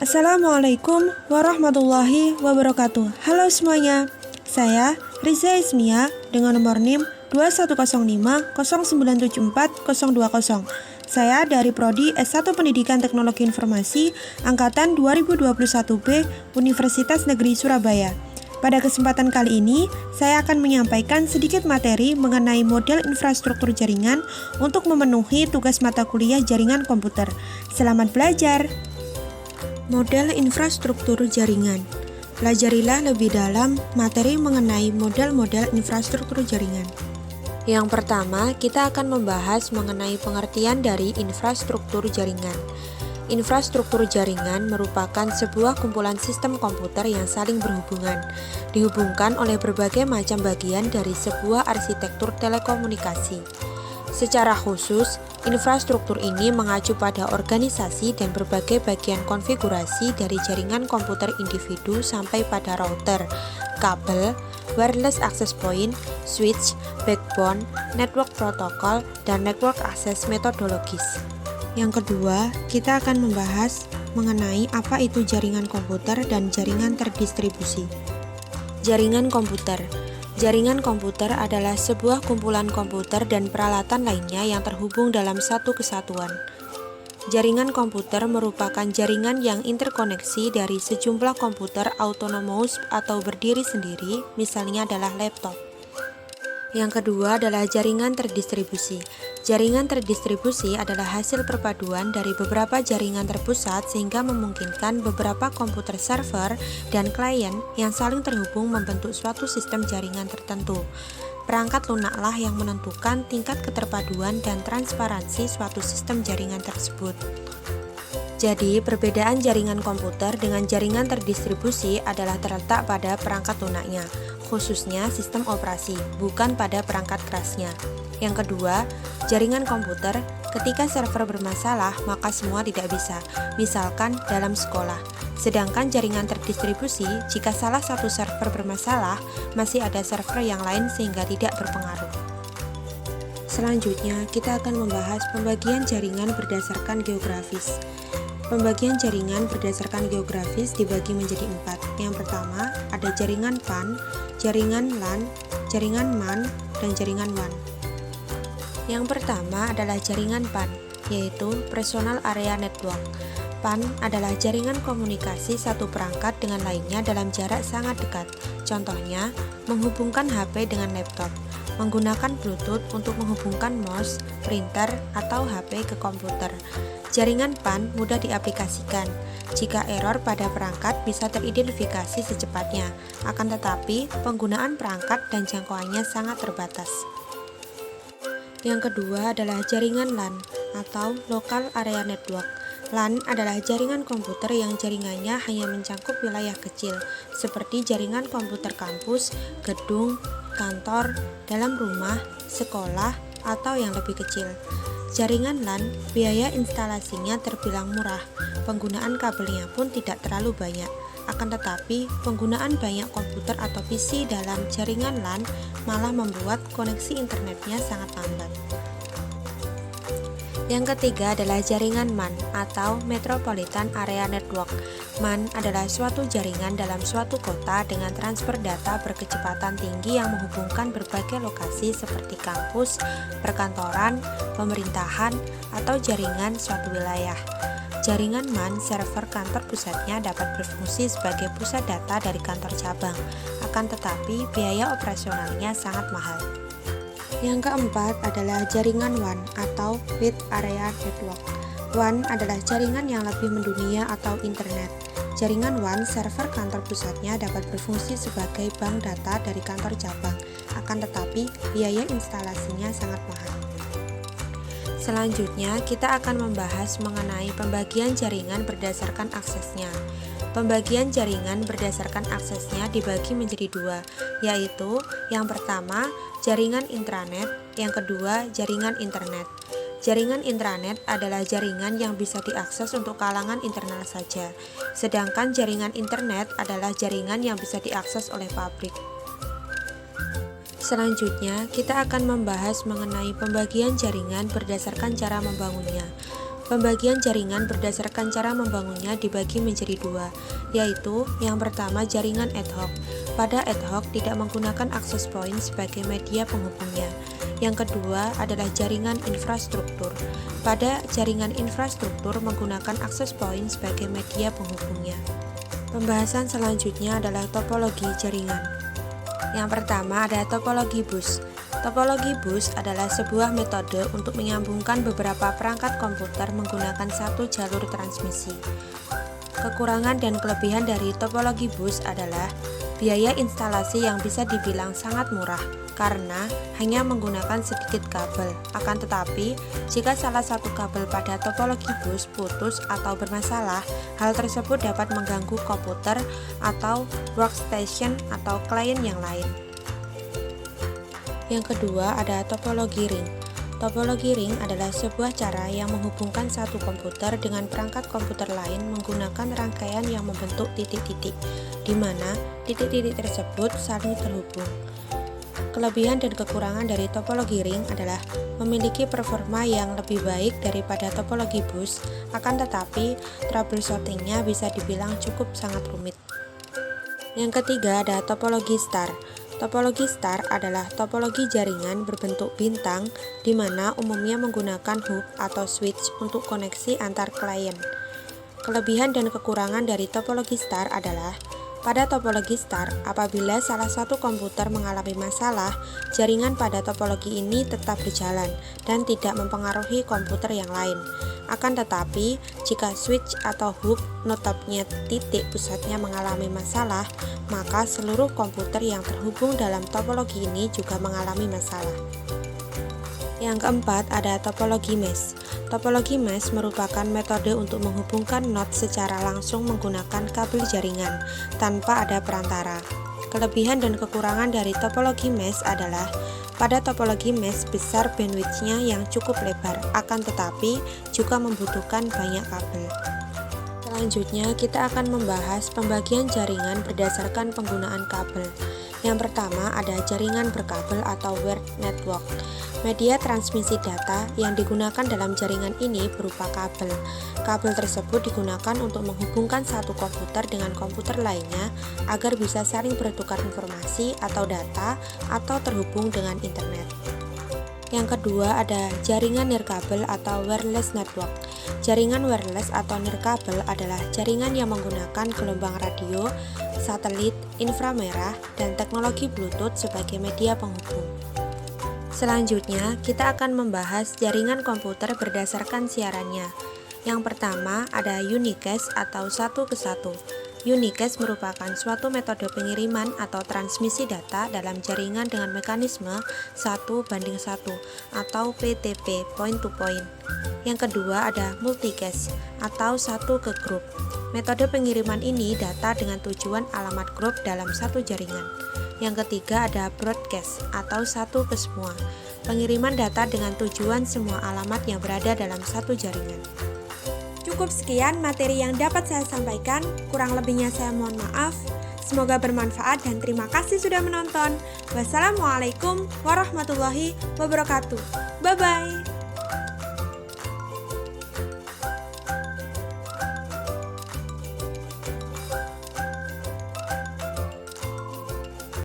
Assalamualaikum warahmatullahi wabarakatuh. Halo semuanya, saya Riza Ismia dengan nomor NIM 2105097420. Saya dari Prodi S1 Pendidikan Teknologi Informasi Angkatan 2021B Universitas Negeri Surabaya. Pada kesempatan kali ini, saya akan menyampaikan sedikit materi mengenai model infrastruktur jaringan untuk memenuhi tugas mata kuliah jaringan komputer. Selamat belajar! Model infrastruktur jaringan. Pelajarilah lebih dalam materi mengenai model-model infrastruktur jaringan. Yang pertama, kita akan membahas mengenai pengertian dari infrastruktur jaringan. Infrastruktur jaringan merupakan sebuah kumpulan sistem komputer yang saling berhubungan, dihubungkan oleh berbagai macam bagian dari sebuah arsitektur telekomunikasi. Secara khusus, infrastruktur ini mengacu pada organisasi dan berbagai bagian konfigurasi dari jaringan komputer individu sampai pada router, kabel, wireless access point, switch, backbone, network protokol, dan network access metodologis. Yang kedua, kita akan membahas mengenai apa itu jaringan komputer dan jaringan terdistribusi. Jaringan komputer. Jaringan komputer adalah sebuah kumpulan komputer dan peralatan lainnya yang terhubung dalam satu kesatuan. Jaringan komputer merupakan jaringan yang interkoneksi dari sejumlah komputer autonomous atau berdiri sendiri, misalnya adalah laptop. Yang kedua adalah jaringan terdistribusi. Jaringan terdistribusi adalah hasil perpaduan dari beberapa jaringan terpusat sehingga memungkinkan beberapa komputer server dan klien yang saling terhubung membentuk suatu sistem jaringan tertentu. Perangkat lunaklah yang menentukan tingkat keterpaduan dan transparansi suatu sistem jaringan tersebut. Jadi, perbedaan jaringan komputer dengan jaringan terdistribusi adalah terletak pada perangkat lunaknya, khususnya sistem operasi, bukan pada perangkat kerasnya. Yang kedua, jaringan komputer, ketika server bermasalah, maka semua tidak bisa, misalkan dalam sekolah. Sedangkan jaringan terdistribusi, jika salah satu server bermasalah, masih ada server yang lain sehingga tidak berpengaruh. Selanjutnya, kita akan membahas pembagian jaringan berdasarkan geografis. Pembagian jaringan berdasarkan geografis dibagi menjadi 4. Yang pertama, ada jaringan PAN, jaringan LAN, jaringan MAN, dan jaringan WAN. Yang pertama adalah jaringan PAN, yaitu Personal Area Network. PAN adalah jaringan komunikasi satu perangkat dengan lainnya dalam jarak sangat dekat. Contohnya, menghubungkan HP dengan laptop, menggunakan Bluetooth untuk menghubungkan mouse, printer, atau HP ke komputer. Jaringan PAN mudah diaplikasikan. Jika error pada perangkat bisa teridentifikasi secepatnya, akan tetapi penggunaan perangkat dan jangkauannya sangat terbatas. Yang kedua adalah jaringan LAN atau Local Area Network. LAN adalah jaringan komputer yang jaringannya hanya mencakup wilayah kecil, seperti jaringan komputer kampus, gedung, kantor, dalam rumah, sekolah, atau yang lebih kecil. Jaringan LAN, biaya instalasinya terbilang murah, penggunaan kabelnya pun tidak terlalu banyak. Akan tetapi, penggunaan banyak komputer atau PC dalam jaringan LAN malah membuat koneksi internetnya sangat lambat. Yang ketiga adalah jaringan MAN atau Metropolitan Area Network. MAN adalah suatu jaringan dalam suatu kota dengan transfer data berkecepatan tinggi yang menghubungkan berbagai lokasi seperti kampus, perkantoran, pemerintahan, atau jaringan suatu wilayah. Jaringan MAN server kantor pusatnya dapat berfungsi sebagai pusat data dari kantor cabang, akan tetapi biaya operasionalnya sangat mahal. Yang keempat adalah jaringan WAN atau Wide Area Network. WAN adalah jaringan yang lebih mendunia atau internet. Jaringan WAN server kantor pusatnya dapat berfungsi sebagai bank data dari kantor cabang, akan tetapi biaya instalasinya sangat mahal. Selanjutnya, kita akan membahas mengenai pembagian jaringan berdasarkan aksesnya. Pembagian jaringan berdasarkan aksesnya dibagi menjadi dua, yaitu yang pertama, jaringan intranet, yang kedua, jaringan internet. Jaringan intranet adalah jaringan yang bisa diakses untuk kalangan internal saja, sedangkan jaringan internet adalah jaringan yang bisa diakses oleh pabrik. Selanjutnya, kita akan membahas mengenai pembagian jaringan berdasarkan cara membangunnya. Pembagian jaringan berdasarkan cara membangunnya dibagi menjadi dua, yaitu yang pertama jaringan ad hoc. Pada ad hoc tidak menggunakan access point sebagai media penghubungnya. Yang kedua adalah jaringan infrastruktur. Pada jaringan infrastruktur menggunakan access point sebagai media penghubungnya. Pembahasan selanjutnya adalah topologi jaringan. Yang pertama ada topologi bus. Topologi bus adalah sebuah metode untuk menyambungkan beberapa perangkat komputer menggunakan satu jalur transmisi. Kekurangan dan kelebihan dari topologi bus adalah biaya instalasi yang bisa dibilang sangat murah karena hanya menggunakan sedikit kabel. Akan tetapi, jika salah satu kabel pada topologi bus putus atau bermasalah, hal tersebut dapat mengganggu komputer atau workstation atau klien yang lain. Yang kedua ada topologi ring. Topologi ring adalah sebuah cara yang menghubungkan satu komputer dengan perangkat komputer lain menggunakan rangkaian yang membentuk titik-titik, di mana titik-titik tersebut saling terhubung. Kelebihan dan kekurangan dari topologi ring adalah memiliki performa yang lebih baik daripada topologi bus, akan tetapi troubleshooting-nya bisa dibilang cukup sangat rumit. Yang ketiga ada topologi star. Topologi star adalah topologi jaringan berbentuk bintang di mana umumnya menggunakan hub atau switch untuk koneksi antar klien. Kelebihan dan kekurangan dari topologi star adalah pada topologi star, apabila salah satu komputer mengalami masalah, jaringan pada topologi ini tetap berjalan dan tidak mempengaruhi komputer yang lain. Akan tetapi, jika switch atau hub notopnya titik pusatnya mengalami masalah, maka seluruh komputer yang terhubung dalam topologi ini juga mengalami masalah. Yang keempat ada topologi mesh. Topologi mesh merupakan metode untuk menghubungkan node secara langsung menggunakan kabel jaringan tanpa ada perantara. Kelebihan dan kekurangan dari topologi mesh adalah pada topologi mesh besar bandwidth-nya yang cukup lebar, akan tetapi juga membutuhkan banyak kabel. Selanjutnya kita akan membahas pembagian jaringan berdasarkan penggunaan kabel. Yang pertama ada jaringan berkabel atau wired network. Media transmisi data yang digunakan dalam jaringan ini berupa kabel. Kabel tersebut digunakan untuk menghubungkan satu komputer dengan komputer lainnya agar bisa saling bertukar informasi atau data atau terhubung dengan internet. Yang kedua ada jaringan nirkabel atau wireless network. Jaringan wireless atau nirkabel adalah jaringan yang menggunakan gelombang radio, satelit, inframerah, dan teknologi Bluetooth sebagai media penghubung. Selanjutnya, kita akan membahas jaringan komputer berdasarkan siarannya. Yang pertama ada unicast atau satu ke satu. Unicast merupakan suatu metode pengiriman atau transmisi data dalam jaringan dengan mekanisme 1:1 atau PTP, point to point. Yang kedua ada multicast atau satu ke grup. Metode pengiriman ini data dengan tujuan alamat grup dalam satu jaringan. Yang ketiga ada broadcast atau satu ke semua. Pengiriman data dengan tujuan semua alamat yang berada dalam satu jaringan. Cukup sekian materi yang dapat saya sampaikan, kurang lebihnya saya mohon maaf. Semoga bermanfaat dan terima kasih sudah menonton. Wassalamualaikum warahmatullahi wabarakatuh. Bye-bye.